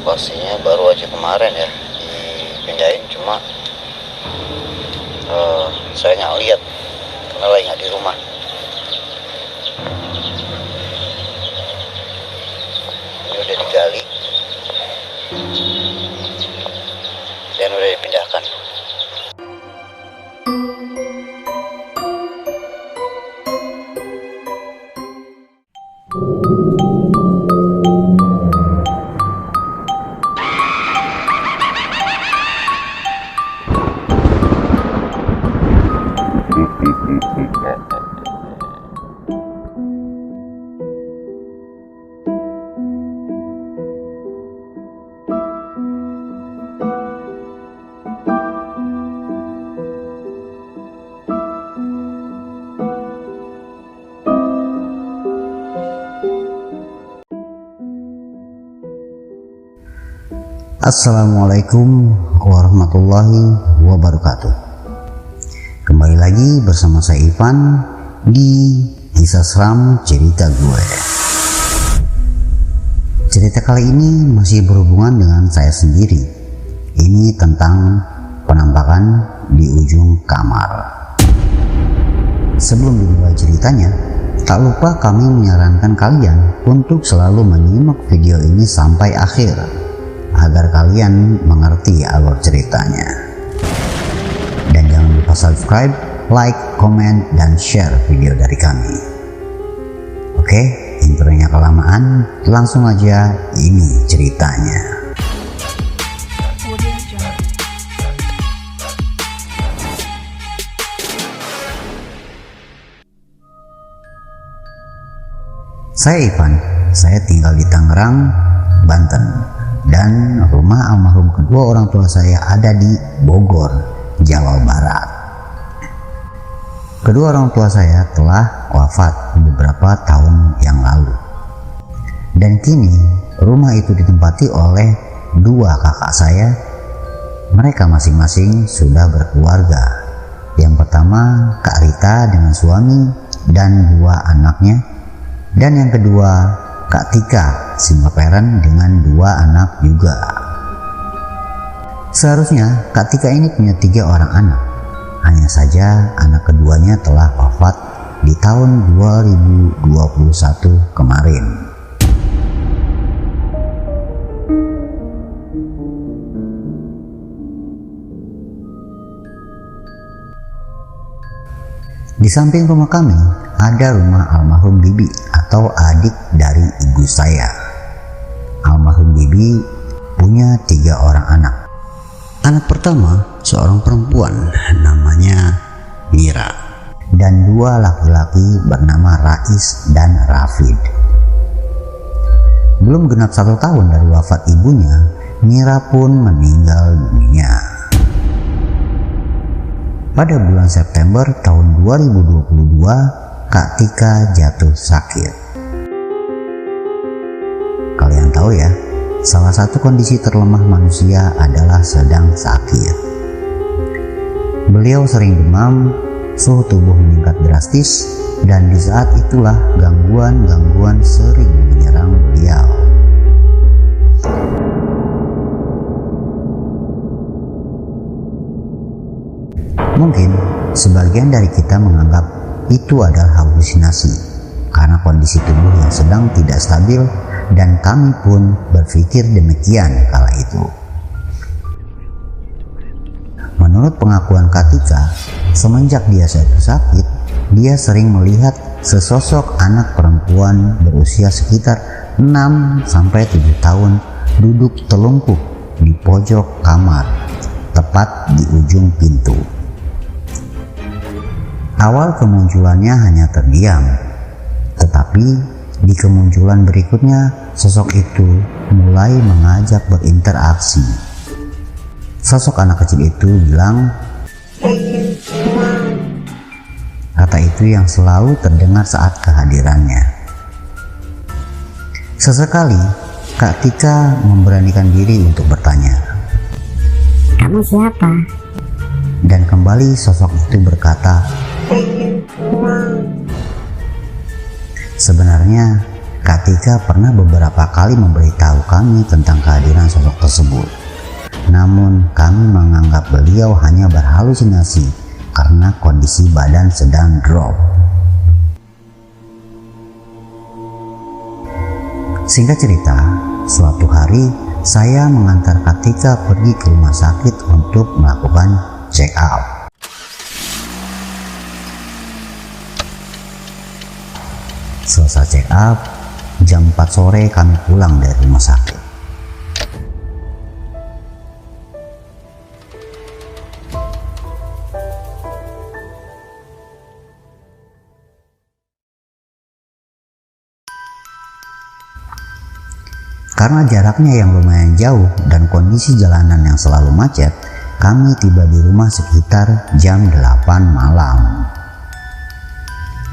pastinya baru aja kemarin ya dipindahin, cuma saya nggak lihat karena lagi nggak di rumah. Ini udah digali dan udah dipindahkan. Assalamualaikum warahmatullahi wabarakatuh. Kembali lagi bersama saya Ivan di Kisah Seram Cerita Gue. Cerita kali ini masih berhubungan dengan saya sendiri. Ini tentang penampakan di ujung kamar. Sebelum dimulai ceritanya, tak lupa kami menyarankan kalian untuk selalu menyimak video ini sampai akhir agar kalian mengerti alur ceritanya. Dan jangan lupa subscribe, like, komen, dan share video dari kami. Oke, intronya kelamaan, langsung aja ini ceritanya. Saya Ivan, saya tinggal di Tangerang, Banten. Dan rumah almarhum kedua orang tua saya ada di Bogor, Jawa Barat. Kedua orang tua saya telah wafat beberapa tahun yang lalu. Dan kini rumah itu ditempati oleh dua kakak saya. Mereka masing-masing sudah berkeluarga. Yang pertama Kak Rita dengan suami dan dua anaknya. Dan yang kedua Kak Tika, single parent dengan dua anak juga. Seharusnya Kak Tika ini punya 3 orang anak. Hanya saja anak keduanya telah wafat di tahun 2021 kemarin. Di samping rumah kami ada rumah almarhum Bibi atau adik dari ibu saya. Almarhum Bibi punya 3 orang anak. Anak pertama seorang perempuan namanya Mira dan 2 laki-laki bernama Rais dan Rafid. Belum genap 1 tahun dari wafat ibunya, Mira pun meninggal dunia. Pada bulan September tahun 2022, Kak Tika jatuh sakit. Kalian tahu ya, salah satu kondisi terlemah manusia adalah sedang sakit. Beliau sering demam, suhu tubuh meningkat drastis, dan di saat itulah gangguan-gangguan sering menyerang beliau. Mungkin sebagian dari kita menganggap itu adalah halusinasi karena kondisi tubuh yang sedang tidak stabil, dan kami pun berpikir demikian kala itu. Menurut pengakuan Kak Tika, semenjak dia sakit, dia sering melihat sesosok anak perempuan berusia sekitar 6-7 tahun duduk telungkup di pojok kamar, tepat di ujung pintu. Awal kemunculannya hanya terdiam, tetapi di kemunculan berikutnya sosok itu mulai mengajak berinteraksi. Sosok anak kecil itu bilang, kata itu yang selalu terdengar saat kehadirannya. Sesekali Kak Tika memberanikan diri untuk bertanya, "Kamu siapa?" Dan kembali sosok itu berkata, Sebenarnya Kak Tika pernah beberapa kali memberitahu kami tentang kehadiran sosok tersebut. Namun kami menganggap beliau hanya berhalusinasi karena kondisi badan sedang drop. Singkat cerita, suatu hari saya mengantar Kak Tika pergi ke rumah sakit untuk melakukan check up. Selesai check up, jam 4 sore kami pulang dari rumah sakit. Karena jaraknya yang lumayan jauh dan kondisi jalanan yang selalu macet, kami tiba di rumah sekitar jam 8 malam.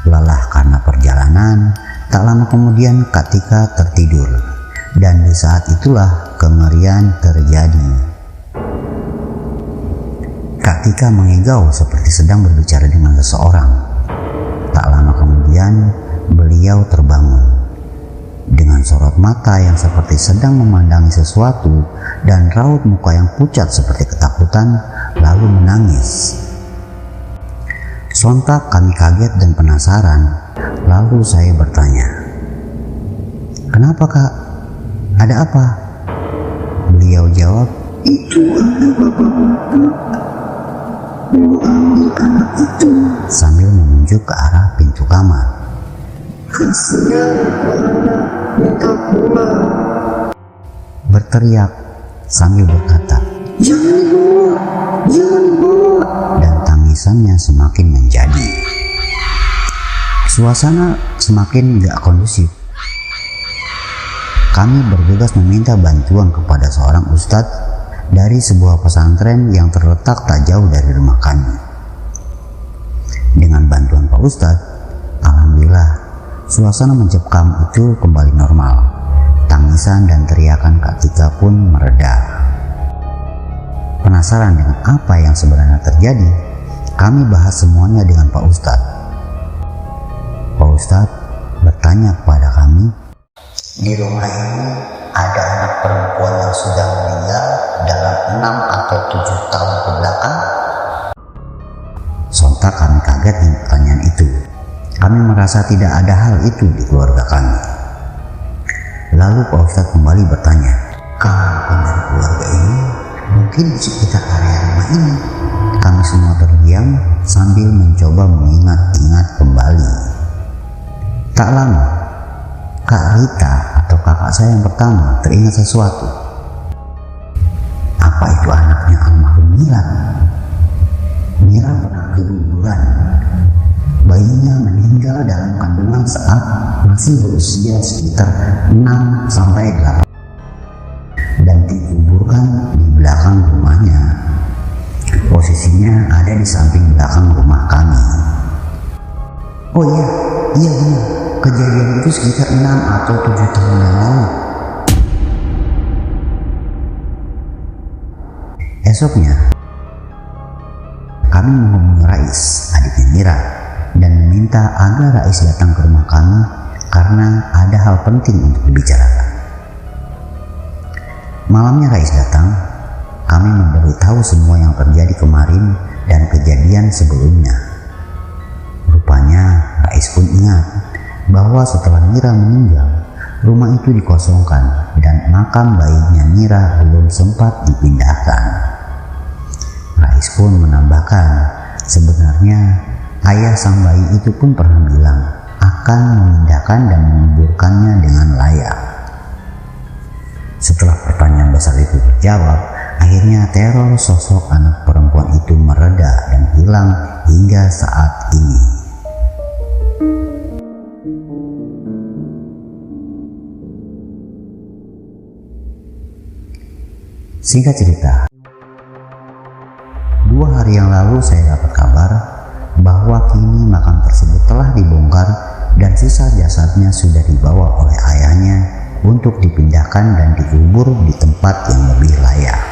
Lelah karena perjalanan, tak lama kemudian Kak Tika tertidur, dan di saat itulah kengerian terjadi. Kak Tika mengigau seperti sedang berbicara dengan seseorang. Tak lama kemudian, beliau terbangun dengan sorot mata yang seperti sedang memandangi sesuatu dan raut muka yang pucat seperti ketakutan, lalu menangis. Sontak kami kaget dan penasaran, lalu saya bertanya, "Kenapa, Kak? Ada apa?" Beliau jawab, "Itu ada bapak-bapak. Mau ambil anak itu," sambil menunjuk ke arah pintu kamar. "Kasihan anak, minta pulang," berteriak sambil berkata, "Jangan dibawa, jangan dibawa," dan tangisannya semakin menjadi. Suasana semakin gak kondusif. Kami bergegas meminta bantuan kepada seorang ustadz dari sebuah pesantren yang terletak tak jauh dari rumah kami. Dengan bantuan Pak Ustadz, alhamdulillah suasana mencekam itu kembali normal. Tangisan dan teriakan Kak Tika pun mereda. Penasaran dengan apa yang sebenarnya terjadi, kami bahas semuanya dengan Pak Ustadz. Pak Ustadz bertanya kepada kami, "Di rumah ini ada anak perempuan yang sudah meninggal dalam 6 atau 7 tahun ke belakang?" Sontak kami kaget dengan pertanyaan itu. Kami merasa tidak ada hal itu di keluarga kami. Lalu Pak Ustadz kembali bertanya, "Kalau pemilik keluarga ini mungkin di sekitar area rumah ini?" Kami semua terdiam sambil mencoba mengingat-ingat kembali. Tak lama, Kak Rita atau kakak saya yang pertama teringat sesuatu. Apa itu anaknya almarhum Mira? Mira pernah keguguran. Bayinya meninggal dalam kandungan saat masih berusia sekitar 6 sampai 8 dan dikuburkan di belakang rumahnya. Posisinya ada di samping belakang rumah kami. Oh iya benar. Kejadian itu sekitar 6 atau 7 tahun yang lalu. Esoknya, kami menghubungi Rais, adiknya Mira, dan meminta agar Rais datang ke rumah kami karena ada hal penting untuk dibicarakan. Malamnya Rais datang, kami memberitahu semua yang terjadi kemarin dan kejadian sebelumnya. Rupanya Rais pun ingat bahwa setelah Mira meninggal, rumah itu dikosongkan dan makam bayinya Mira belum sempat dipindahkan. Rais pun menambahkan, sebenarnya ayah sang bayi itu pun pernah bilang akan memindahkan dan menguburkannya dengan layak. Setelah pertanyaan besar itu terjawab, akhirnya teror sosok anak perempuan itu mereda dan hilang hingga saat ini. Singkat cerita, 2 hari yang lalu saya dapat kabar bahwa kini makam tersebut telah dibongkar dan sisa jasadnya sudah dibawa oleh ayahnya untuk dipindahkan dan dikubur di tempat yang lebih layak.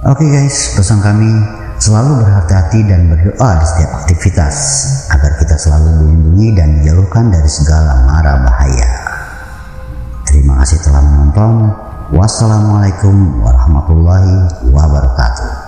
Oke guys, pesan kami selalu berhati-hati dan berdoa di setiap aktivitas agar kita selalu dilindungi dan dijauhkan dari segala mara bahaya. Terima kasih telah menonton. Wassalamualaikum warahmatullahi wabarakatuh.